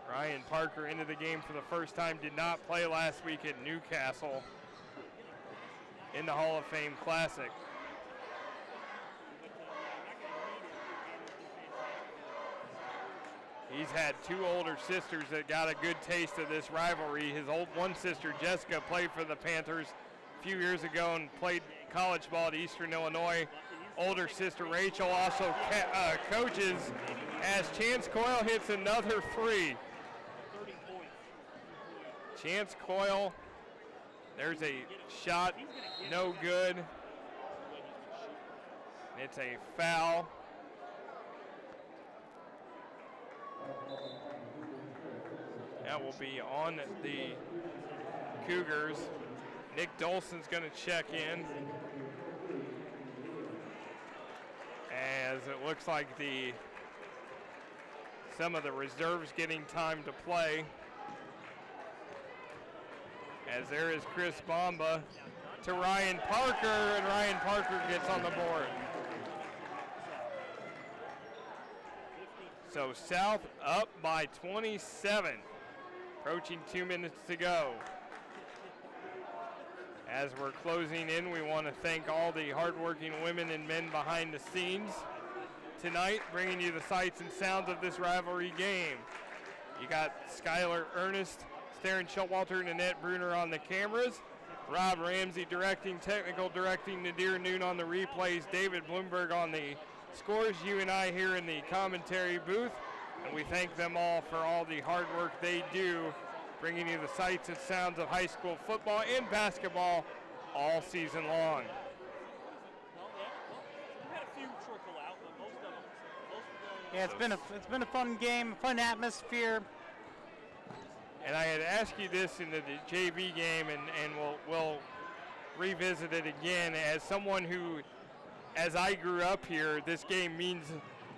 Ryan Parker into the game for the first time. Did not play last week at Newcastle in the Hall of Fame Classic. He's had two older sisters that got a good taste of this rivalry. His one sister, Jessica, played for the Panthers a few years ago and played college ball at Eastern Illinois. Older sister, Rachel, also coaches as Chance Coyle hits another three. Chance Coyle, there's a shot, no good. It's a foul. That will be on the Cougars. Nick Dolson's going to check in, as it looks like some of the reserves getting time to play. As there is Chris Bomba to Ryan Parker, and Ryan Parker gets on the board. So South up by 27, approaching 2 minutes to go. As we're closing in, we want to thank all the hardworking women and men behind the scenes tonight, bringing you the sights and sounds of this rivalry game. You got Skylar Ernest, Darren Showalter, and Nanette Bruner on the cameras. Rob Ramsey directing, technical directing, Nadir Noon on the replays, David Bloomberg on the scores, you and I here in the commentary booth. And we thank them all for all the hard work they do, bringing you the sights and sounds of high school football and basketball all season long. Yeah, it's been a fun game, fun atmosphere. And I had asked you this in the JV game, and we'll revisit it again. As someone who, as I grew up here, this game means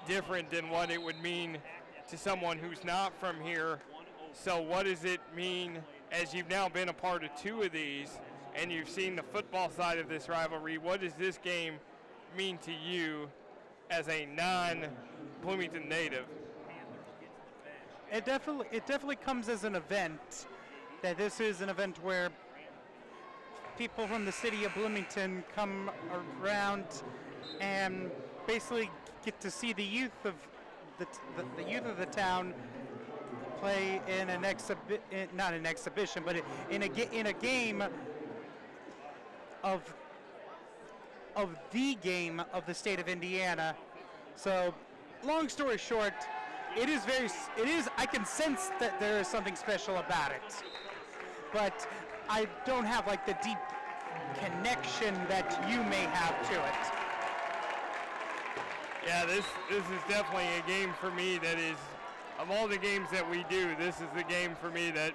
different than what it would mean to someone who's not from here. So what does it mean, as you've now been a part of two of these, and you've seen the football side of this rivalry, what does this game mean to you as a non-Bloomington native? It definitely comes as an event, that this is an event where people from the city of Bloomington come around and basically get to see the youth of the youth of the town play in an not an exhibition, but in a game of the game of the state of Indiana. So, long story short, I can sense that there is something special about it, but I don't have like the deep connection that you may have to it. Yeah, this is definitely a game for me that is, of all the games that we do, this is the game for me that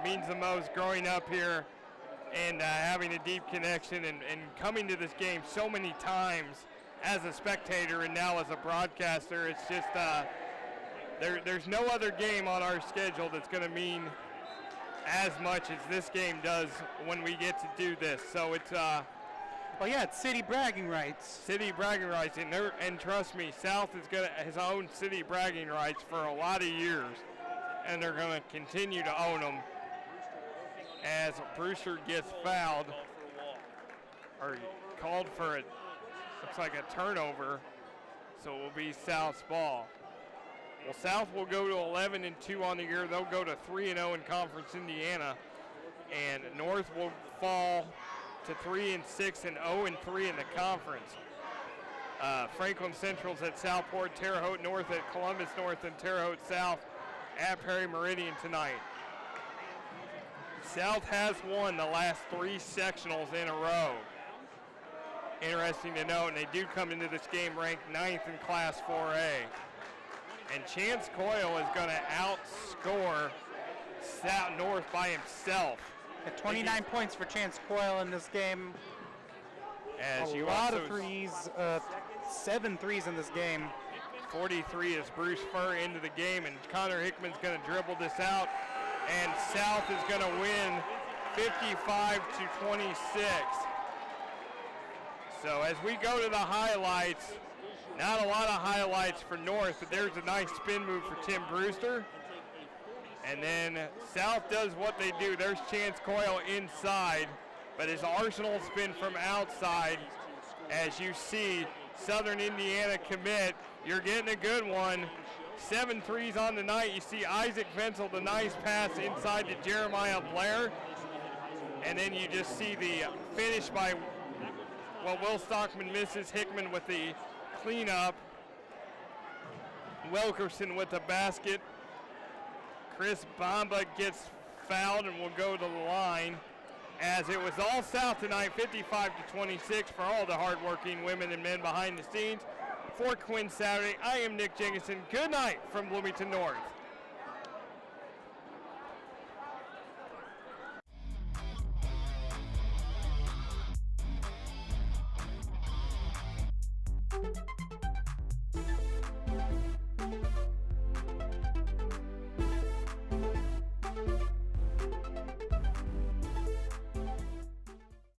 means the most growing up here and having a deep connection and coming to this game so many times as a spectator and now as a broadcaster. It's just, there's no other game on our schedule that's going to mean as much as this game does when we get to do this. So it's well, yeah, it's city bragging rights. City bragging rights, and trust me, South has owned city bragging rights for a lot of years, and they're going to continue to own them. As Brewster gets fouled, or called for it, looks like a turnover, so it will be South's ball. Well, South will go to 11-2 on the year. They'll go to 3-0 in Conference Indiana, and North will fall to 3-6 and 0-3 in the conference. Franklin Central's at Southport, Terre Haute North at Columbus North, and Terre Haute South at Perry Meridian tonight. South has won the last 3 sectionals in a row. Interesting to note, and they do come into this game ranked 9th in Class 4A. And Chance Coyle is going to outscore South North by himself. At 29 points for Chance Coyle in this game. As a lot of threes, 7 threes in this game. 43 is Bruce Furr into the game, and Connor Hickman's going to dribble this out, and South is going to win 55-26. So as we go to the highlights, not a lot of highlights for North, but there's a nice spin move for Tim Brewster. And then South does what they do. There's Chance Coyle inside, but his Arsenal spin from outside. As you see, Southern Indiana commit. You're getting a good one. 7 threes on the night. You see Isaac Venzel, the nice pass inside to Jeremiah Blair. And then you just see the finish by, well, Will Stockman misses. Hickman with the cleanup. Wilkerson with the basket. Chris Bamba gets fouled and will go to the line. As it was all South tonight, 55-26 for all the hardworking women and men behind the scenes. For Quinn Saturday, I am Nick Jenkinson. Good night from Bloomington North.